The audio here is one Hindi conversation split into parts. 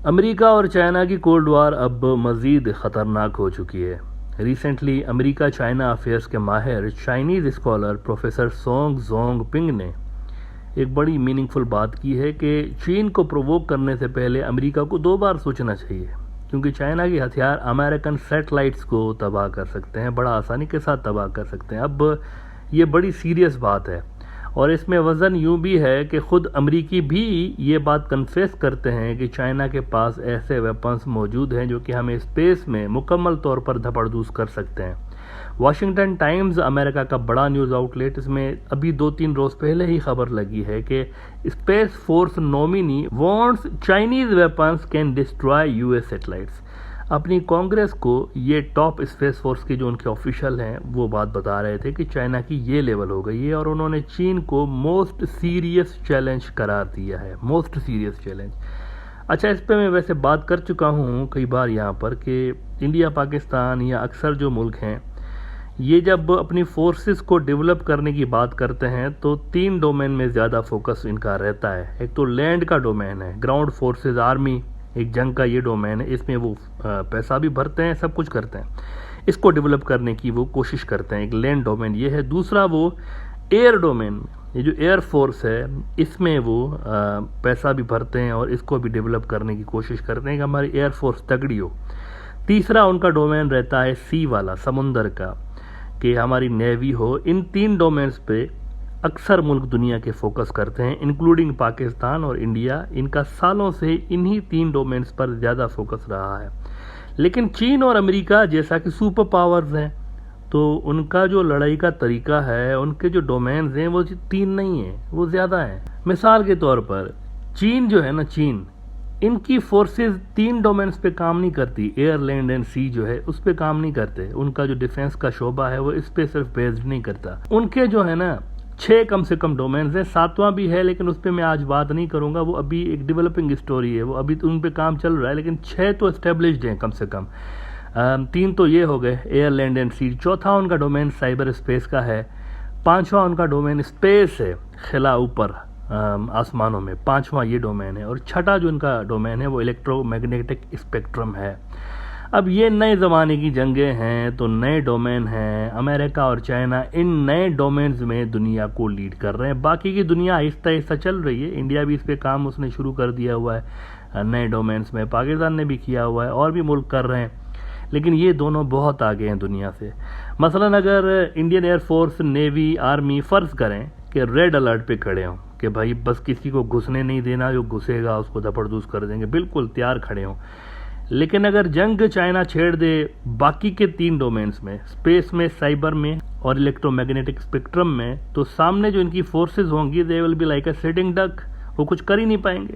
अमेरिका और चाइना की कोल्ड वॉर अब मज़ीद ख़तरनाक हो चुकी है। रिसेंटली अमेरिका चाइना अफेयर्स के माहिर Chinese scholar professor song Jong ping ने एक बड़ी मीनिंगफुल बात की है कि चीन को प्रोवोक करने से पहले अमेरिका को 2 बार सोचना चाहिए, क्योंकि चाइना के हथियार अमेरिकन सैटेलाइट्स को तबाह कर सकते हैं, बड़ा आसानी के साथ तबाह कर सकते हैं। अब ये बड़ी सीरियस बात है और इसमें वज़न यूँ भी है कि ख़ुद अमरीकी भी ये बात कन्फेस करते हैं कि चाइना के पास ऐसे वेपन्स मौजूद हैं जो कि हमें स्पेस में मुकम्मल तौर पर धपड़धूस कर सकते हैं। वाशिंगटन टाइम्स अमेरिका का बड़ा न्यूज़ आउटलेट, इसमें अभी 2-3 रोज़ पहले ही खबर लगी है कि space force nominee wants Chinese weapons can destroy US satellites. अपनी कांग्रेस को ये टॉप स्पेस फोर्स के जो उनके ऑफिशियल हैं वो बात बता रहे थे कि चाइना की ये लेवल हो गई है और उन्होंने चीन को मोस्ट सीरियस चैलेंज करार दिया है, मोस्ट सीरियस चैलेंज। अच्छा, इस पे मैं वैसे बात कर चुका हूँ कई बार यहाँ पर कि इंडिया, पाकिस्तान या अक्सर जो मुल्क हैं ये जब अपनी फोर्सेस को डेवलप करने की बात करते हैं तो 3 डोमेन में ज़्यादा फोकस इनका रहता है। एक तो लैंड का डोमेन है, ग्राउंड फोर्सेस, आर्मी, एक जंग का ये डोमेन है, इसमें वो पैसा भी भरते हैं, सब कुछ करते हैं, इसको डेवलप करने की वो कोशिश करते हैं। एक लैंड डोमेन ये है। दूसरा वो एयर डोमेन, ये जो एयर फोर्स है इसमें वो पैसा भी भरते हैं और इसको भी डेवलप करने की कोशिश करते हैं कि हमारी एयर फोर्स तगड़ी हो। तीसरा उनका डोमेन रहता है सी वाला, समुंदर का, कि हमारी नेवी हो। इन 3 डोमेन्स पे अक्सर मुल्क दुनिया के फोकस करते हैं, इंक्लूडिंग पाकिस्तान और इंडिया। इनका सालों से इन्हीं 3 डोमेन्स पर ज़्यादा फोकस रहा है। लेकिन चीन और अमेरिका जैसा कि सुपर पावर्स हैं तो उनका जो लड़ाई का तरीका है, उनके जो डोमेन्स हैं वो 3 नहीं है, वो ज़्यादा हैं। मिसाल के तौर पर चीन जो है ना, चीन, इनकी फोर्सेस 3 डोमेन्स पे काम नहीं करती। एयर, लैंड एंड सी जो है उस पे काम नहीं करते। उनका जो डिफेंस का शोबा है वो इस पे सिर्फ बेस्ड नहीं करता। उनके जो है ना 6 कम से कम डोमेन्स हैं, 7वां भी है लेकिन उस पर मैं आज बात नहीं करूंगा, वो अभी एक डेवलपिंग स्टोरी है, वो अभी उन पे काम चल रहा है। लेकिन 6 तो एस्टेब्लिश्ड हैं कम से कम। 3 तो ये हो गए, एयर, लैंड एंड सी। चौथा उनका डोमेन साइबर स्पेस का है। 5वां उनका डोमेन स्पेस है, खिला ऊपर आसमानों में, 5वां ये डोमेन है। और छठा जो उनका डोमेन है वो इलेक्ट्रोमैग्नेटिक स्पेक्ट्रम है। अब ये नए ज़माने की जंगें हैं तो नए डोमेन हैं। अमेरिका और चाइना इन नए डोमेन्स में दुनिया को लीड कर रहे हैं। बाकी की दुनिया आहिस्ता आहिस्ता चल रही है। इंडिया भी इस पे काम उसने शुरू कर दिया हुआ है नए डोमेन्स में, पाकिस्तान ने भी किया हुआ है और भी मुल्क कर रहे हैं। लेकिन ये दोनों बहुत आगे हैं दुनिया से। मसलन अगर इंडियन एयरफोर्स, नेवी, आर्मी फ़र्ज़ करें कि रेड अलर्ट पे खड़े हों कि भाई बस किसी को घुसने नहीं देना, जो घुसेगा उसको धपड़धूस कर देंगे, बिल्कुल तैयार खड़े हों। लेकिन अगर जंग चाइना छेड़ दे बाकी के 3 डोमेन्स में, स्पेस में, साइबर में और इलेक्ट्रोमैग्नेटिक स्पेक्ट्रम में, तो सामने जो इनकी फोर्सेस होंगी they will be like a sitting duck, वो कुछ कर ही नहीं पाएंगे।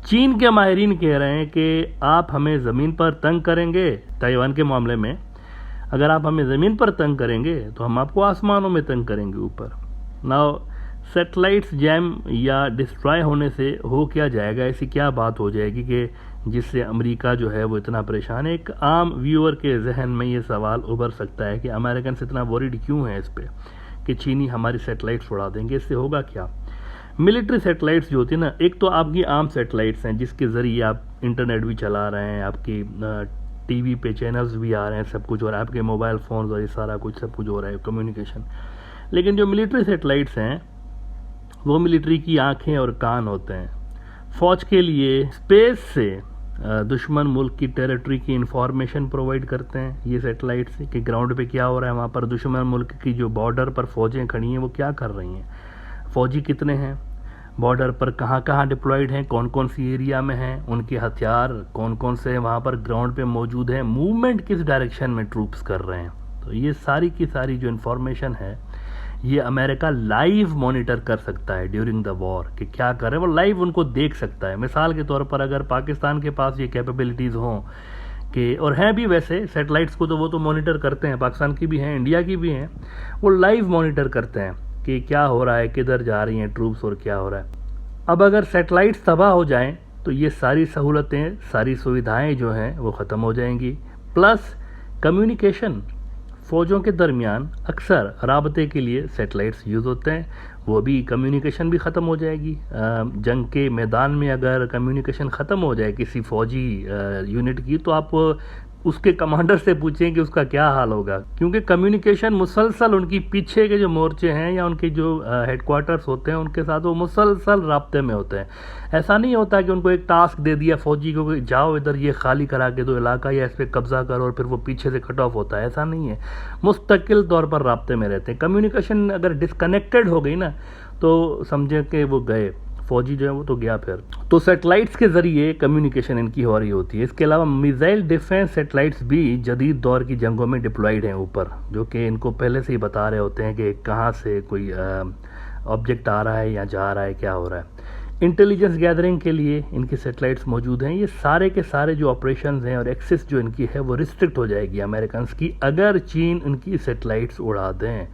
चीन के माहिरीन कह रहे हैं कि आप हमें ज़मीन पर तंग करेंगे, ताइवान के मामले में अगर आप हमें ज़मीन पर तंग करेंगे तो हम आपको आसमानों में तंग करेंगे ऊपर। नाउ सैटेलाइट्स जैम या डिस्ट्रॉय होने से हो क्या जाएगा, ऐसी क्या बात हो जाएगी कि जिससे अमेरिका जो है वो इतना परेशान है। एक आम व्यूअर के जहन में ये सवाल उभर सकता है कि अमेरिकन से इतना वरीड क्यों है इस पे कि चीनी हमारी सैटेलाइट्स उड़ा देंगे, इससे होगा क्या। मिलिट्री सैटेलाइट्स जो होती है ना, एक तो आपकी आम सैटेलाइट्स हैं जिसके ज़रिए आप इंटरनेट भी चला रहे हैं, आपकी टीवी पे चैनल्स भी आ रहे हैं, सब कुछ हो रहा है, आपके मोबाइल फ़ोन और ये सारा कुछ सब कुछ हो रहा है, कम्युनिकेशन। लेकिन जो मिलिट्री सैटेलाइट्स हैं वो मिलिट्री की आंखें और कान होते हैं। फ़ौज के लिए स्पेस से दुश्मन मुल्क की टेरिटरी की इंफॉर्मेशन प्रोवाइड करते हैं ये सैटेलाइट्स, कि ग्राउंड पे क्या हो रहा है, वहाँ पर दुश्मन मुल्क की जो बॉर्डर पर फ़ौजें खड़ी हैं वो क्या कर रही हैं, फ़ौजी कितने हैं, बॉर्डर पर कहाँ कहाँ डिप्लॉयड हैं, कौन कौन सी एरिया में हैं, उनके हथियार कौन कौन से वहाँ पर ग्राउंड पे मौजूद हैं, मूवमेंट किस डायरेक्शन में ट्रूप्स कर रहे हैं। तो ये सारी की सारी जो इन्फॉर्मेशन है ये अमेरिका लाइव मॉनिटर कर सकता है ड्यूरिंग द वॉर, कि क्या कर रहे हैं वो लाइव उनको देख सकता है। मिसाल के तौर पर अगर पाकिस्तान के पास ये कैपेबिलिटीज़ हों कि, और हैं भी वैसे सैटेलाइट्स को, तो वो तो मॉनिटर करते हैं, पाकिस्तान की भी हैं, इंडिया की भी हैं, वो लाइव मॉनिटर करते हैं कि क्या हो रहा है, किधर जा रही हैं ट्रूप्स और क्या हो रहा है। अब अगर सैटेलाइट्स तबाह हो जाएं तो ये सारी सहूलतें, सारी सुविधाएं जो हैं वो ख़त्म हो जाएंगी। प्लस कम्युनिकेशन, फ़ौजों के दरमियान अक्सर राबते के लिए सैटेलाइट्स यूज़ होते हैं, वो भी कम्युनिकेशन भी ख़त्म हो जाएगी। जंग के मैदान में अगर कम्युनिकेशन ख़त्म हो जाए किसी फ़ौजी यूनिट की, तो आप उसके कमांडर से पूछें कि उसका क्या हाल होगा, क्योंकि कम्युनिकेशन मुसलसल उनकी पीछे के जो मोर्चे हैं या उनके जो हेडक्वार्टर्स होते हैं उनके साथ वो मुसलसल राब्ते में होते हैं। ऐसा नहीं होता कि उनको एक टास्क दे दिया फौजी को कि जाओ इधर ये खाली करा के दो इलाका या इस पर कब्जा करो और फिर वो पीछे से कट ऑफ होता है, ऐसा नहीं है। मुस्तकिल तौर पर राब्ते में रहते हैं। कम्युनिकेशन अगर डिसकनेक्टेड हो गई ना तो समझे कि वो गए, फौजी जो है वो तो गया फिर। तो सैटेलाइट्स के ज़रिए कम्युनिकेशन इनकी हो रही होती है। इसके अलावा मिसाइल डिफेंस सैटेलाइट्स भी जदीद दौर की जंगों में डिप्लॉयड हैं ऊपर, जो कि इनको पहले से ही बता रहे होते हैं कि कहाँ से कोई ऑब्जेक्ट आ रहा है या जा रहा है, क्या हो रहा है। इंटेलिजेंस गैदरिंग के लिए इनकी सैटेलाइट्स मौजूद हैं। ये सारे के सारे जो ऑपरेशंस हैं और एक्सेस जो इनकी है वो रिस्ट्रिक्ट हो जाएगी अमेरिकन की, अगर चीन इनकी सैटेलाइट्स उड़ा दें।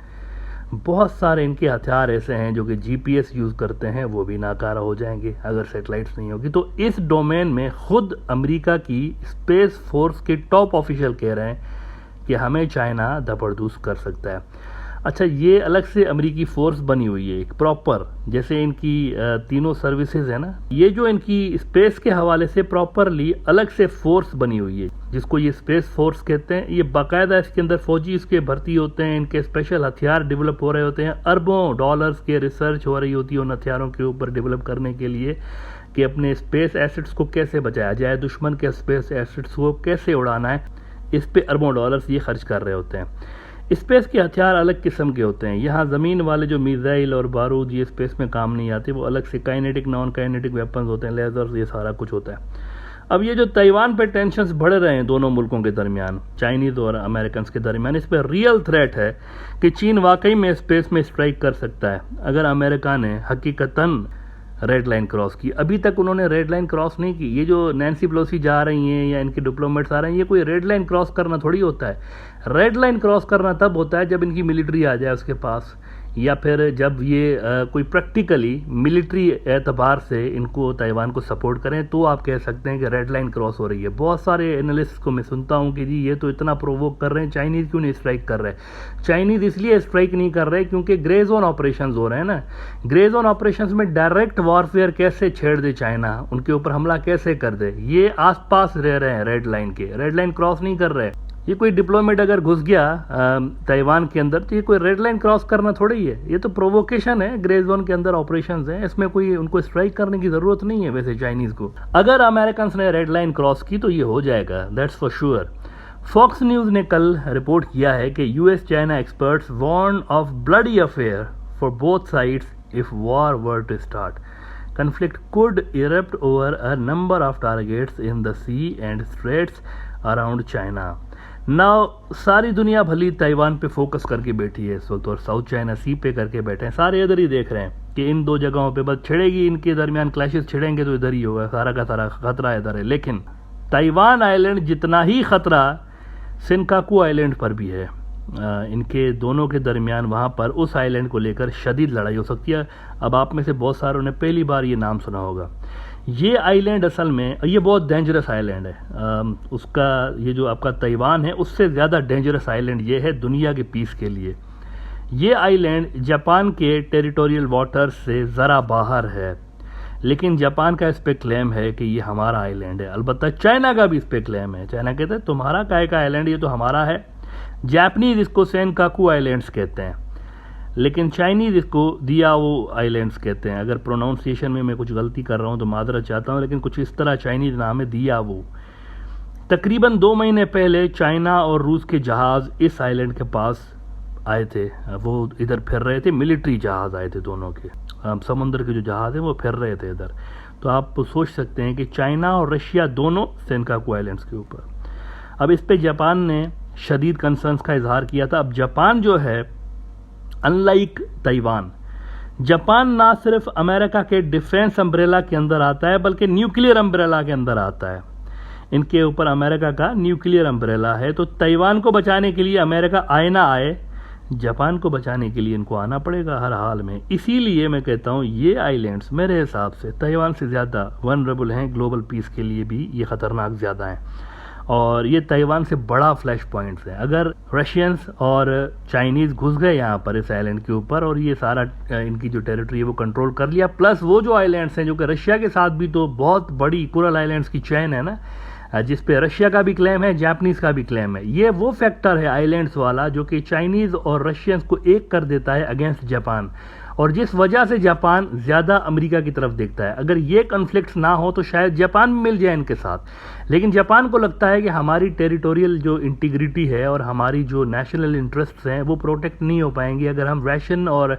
बहुत सारे इनके हथियार ऐसे हैं जो कि जीपीएस यूज़ करते हैं, वो भी नाकारा हो जाएंगे अगर सैटेलाइट्स नहीं होगी। तो इस डोमेन में खुद अमेरिका की स्पेस फोर्स के टॉप ऑफिशियल कह रहे हैं कि हमें चाइना धपड़धूस कर सकता है। अच्छा, ये अलग से अमेरिकी फोर्स बनी हुई है एक प्रॉपर, जैसे इनकी तीनों सर्विसेज है ना, ये जो इनकी स्पेस के हवाले से प्रॉपरली अलग से फोर्स बनी हुई है जिसको ये स्पेस फोर्स कहते हैं। ये बाकायदा इसके अंदर फौजी इसके भर्ती होते हैं, इनके स्पेशल हथियार डेवलप हो रहे होते हैं, अरबों डॉलर्स के रिसर्च हो रही होती है उन हथियारों के ऊपर डेवलप करने के लिए कि अपने स्पेस एसेट्स को कैसे बचाया जाए, दुश्मन के स्पेस एसेट्स को कैसे उड़ाना है। इस पे अरबों डॉलर्स ये खर्च कर रहे होते हैं। स्पेस के हथियार अलग किस्म के होते हैं। यहाँ ज़मीन वाले जो मिसाइल और बारूद ये स्पेस में काम नहीं आते, वो अलग से काइनेटिक नॉन काइनेटिक वेपन्स होते हैं, लेजर्स, ये सारा कुछ होता है। अब ये जो ताइवान पे टेंशन्स बढ़ रहे हैं दोनों मुल्कों के दरमियान, चाइनीज़ और अमेरिकन के दरमियान, इस पर रियल थ्रेट है कि चीन वाकई में स्पेस में स्ट्राइक कर सकता है अगर अमेरिका ने हकीकतन रेड लाइन क्रॉस की। अभी तक उन्होंने रेड लाइन क्रॉस नहीं की। ये जो नैन्सी पेलोसी जा रही हैं या इनके डिप्लोमेट्स आ रहे हैं, ये कोई रेड लाइन क्रॉस करना थोड़ी होता है। रेड लाइन क्रॉस करना तब होता है जब इनकी मिलिट्री आ जाए उसके पास, या फिर जब ये कोई प्रैक्टिकली मिलिट्री एतबार से इनको ताइवान को सपोर्ट करें, तो आप कह सकते हैं कि रेड लाइन क्रॉस हो रही है। बहुत सारे एनालिस्ट को मैं सुनता हूं कि जी ये तो इतना प्रोवोक कर रहे हैं, चाइनीज़ क्यों नहीं स्ट्राइक कर रहे। चाइनीज़ इसलिए स्ट्राइक नहीं कर रहे क्योंकि ग्रे जोन ऑपरेशन हो रहे हैं ना। ग्रे जोन ऑपरेशन में डायरेक्ट वॉरफेयर कैसे छेड़ दे चाइना, उनके ऊपर हमला कैसे कर दे, ये आसपास रह रहे हैं रेड लाइन के, रेड लाइन क्रॉस नहीं कर रहे। ये कोई डिप्लोमेट अगर घुस गया ताइवान के अंदर, तो ये कोई रेड लाइन क्रॉस करना थोड़ी है, ये तो प्रोवोकेशन है। ग्रे जोन के अंदर ऑपरेशंस हैं, इसमें कोई उनको स्ट्राइक करने की जरूरत नहीं है वैसे चाइनीज को। अगर अमेरिकन ने रेड लाइन क्रॉस की तो ये हो जाएगा, that's for sure. Fox News ने कल रिपोर्ट किया है कि US China experts warn of bloody affair for both sides if war were to start. Conflict could erupt over a number of targets in the sea and straits around China. Now, सारी दुनिया भली ताइवान पे फोकस करके बैठी है इस वक्त और साउथ चाइना सी पे करके बैठे हैं। सारे इधर ही देख रहे हैं कि इन दो जगहों पे बस छिड़ेगी, इनके दरमियान क्लैशेस छिड़ेंगे तो इधर ही होगा, सारा का सारा खतरा इधर है। लेकिन ताइवान आइलैंड जितना ही खतरा सिनकाकू आइलैंड पर भी है। इनके दोनों के दरमियान वहाँ पर उस आइलैंड को लेकर शदीद लड़ाई हो सकती है। अब आप में से बहुत सारों ने पहली बार ये नाम सुना होगा। ये आइलैंड असल में ये बहुत डेंजरस आइलैंड है। उसका ये जो आपका ताइवान है उससे ज़्यादा डेंजरस आइलैंड ये है दुनिया के पीस के लिए। ये आइलैंड जापान के टेरिटोरियल वाटर्स से ज़रा बाहर है, लेकिन जापान का इस पर क्लेम है कि ये हमारा आइलैंड है। अलबत्ता चाइना का भी इस पर क्लेम है। चाइना कहते हैं तुम्हारा काय का आइलैंड, ये तो हमारा है। जापानीज इसको सेनकाकू आइलैंड्स कहते हैं, लेकिन चाइनीज़ इसको दियाओ आइलैंड्स कहते हैं। अगर प्रोनाउंसिएशन में मैं कुछ गलती कर रहा हूँ तो मादरत चाहता हूँ, लेकिन कुछ इस तरह चाइनीज़ नाम है दियाओ। तकरीबन 2 महीने पहले चाइना और रूस के जहाज़ इस आइलैंड के पास आए थे। वो इधर फिर रहे थे, मिलिट्री जहाज़ आए थे दोनों के। समुद्र के जो जहाज़ हैं वो फिर रहे थे इधर। तो आप सोच सकते हैं कि चाइना और रशिया दोनों सेनकाकू आइलैंड्स के ऊपर। अब इस पर जापान ने शदीद कंसर्न्स का इजहार किया था। अब जापान जो है, अनलाइक ताइवान, जापान ना सिर्फ अमेरिका के डिफेंस अम्ब्रेला के अंदर आता है बल्कि न्यूक्लियर अम्ब्रेला के अंदर आता है। इनके ऊपर अमेरिका का न्यूक्लियर अम्ब्रेला है। तो ताइवान को बचाने के लिए अमेरिका आए ना आए, जापान को बचाने के लिए इनको आना पड़ेगा हर हाल में। इसीलिए मैं कहता हूँ ये आइलैंड्स मेरे हिसाब से ताइवान से ज़्यादा वनरेबल हैं, ग्लोबल पीस के लिए भी ये ख़तरनाक ज़्यादा हैं। और ये ताइवान से बड़ा फ्लैश पॉइंट्स है। अगर रशियंस और चाइनीज़ घुस गए यहाँ पर इस आइलैंड के ऊपर और ये सारा इनकी जो टेरिटरी है वो कंट्रोल कर लिया, प्लस वो जो आइलैंड्स हैं जो कि रशिया के साथ भी तो बहुत बड़ी कोरल आइलैंड्स की चेन है ना, जिस पे रशिया का भी क्लेम है, जापानीज़ का भी क्लेम है, ये वो फैक्टर है आइलैंड्स वाला जो कि चाइनीज़ और रशियंस को एक कर देता है अगेंस्ट जापान, और जिस वजह से जापान ज़्यादा अमेरिका की तरफ देखता है। अगर ये कन्फ्लिक्ट्स ना हो तो शायद जापान भी मिल जाए इनके साथ, लेकिन जापान को लगता है कि हमारी टेरिटोरियल जो इंटीग्रिटी है और हमारी जो नेशनल इंटरेस्ट्स हैं वो प्रोटेक्ट नहीं हो पाएंगी अगर हम रशियन और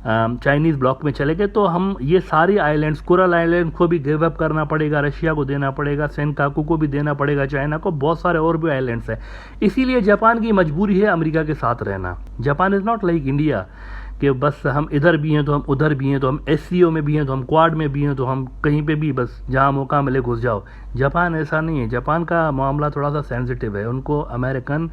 चाइनीज़ ब्लॉक में चले गए। तो हम ये सारी आइलैंड्स, कोरल आइलैंड को भी गिव अप करना पड़ेगा, रशिया को देना पड़ेगा, सेनकाकू को भी देना पड़ेगा चाइना को, बहुत सारे और भी आइलैंड्स हैं। इसीलिए जापान की मजबूरी है अमेरिका के साथ रहना। Japan is not like India कि बस हम इधर भी हैं तो हम उधर भी हैं, तो हम एससीओ में भी हैं तो हम क्वाड में भी हैं, तो हम कहीं पे भी बस जहाँ मौका मिले घुस जाओ। जापान ऐसा नहीं है। जापान का मामला थोड़ा सा सेंसिटिव है, उनको अमेरिकन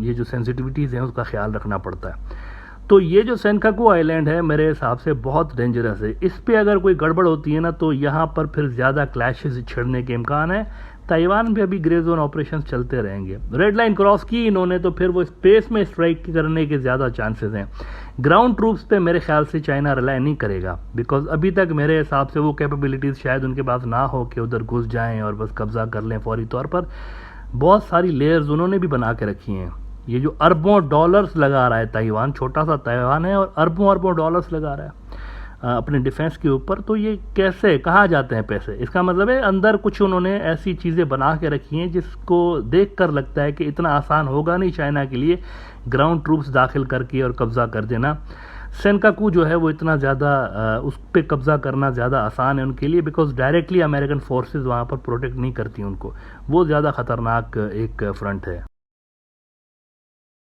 ये जो सेंसिटिविटीज़ हैं उसका ख्याल रखना पड़ता है। तो ये जो सेनकाकू आइलैंड है मेरे हिसाब से बहुत डेंजरस है। इस पे अगर कोई गड़बड़ होती है ना तो यहाँ पर फिर ज़्यादा क्लैशेस छिड़ने के इम्कान है। ताइवान पे अभी ग्रे जोन ऑपरेशन चलते रहेंगे। रेड लाइन क्रॉस की इन्होंने तो फिर वो स्पेस में स्ट्राइक करने के ज़्यादा चांसेस हैं। ग्राउंड ट्रूप्स पे मेरे ख्याल से चाइना रिलाई नहीं करेगा, बिकॉज अभी तक मेरे हिसाब से वो कैपेबिलिटीज़ शायद उनके पास ना हो कि उधर घुस जाएं और बस कब्जा कर लें फौरी तौर पर। बहुत सारी लेयर्स उन्होंने भी बना के रखी हैं। ये जो अरबों डॉलर्स लगा रहा है ताइवान, छोटा सा ताइवान है और अरबों अरबों डॉलर्स लगा रहा है अपने डिफेंस के ऊपर, तो ये कैसे, कहाँ जाते हैं पैसे? इसका मतलब है अंदर कुछ उन्होंने ऐसी चीज़ें बना के रखी हैं जिसको देख कर लगता है कि इतना आसान होगा नहीं चाइना के लिए ग्राउंड ट्रूप्स दाखिल करके और कब्ज़ा कर देना। सेनकाकू जो है वो इतना ज़्यादा उस पर कब्ज़ा करना ज़्यादा आसान है उनके लिए, बिकॉज डायरेक्टली अमेरिकन फोर्सेस वहाँ पर प्रोटेक्ट नहीं करती उनको। वो ज़्यादा ख़तरनाक एक फ्रंट है।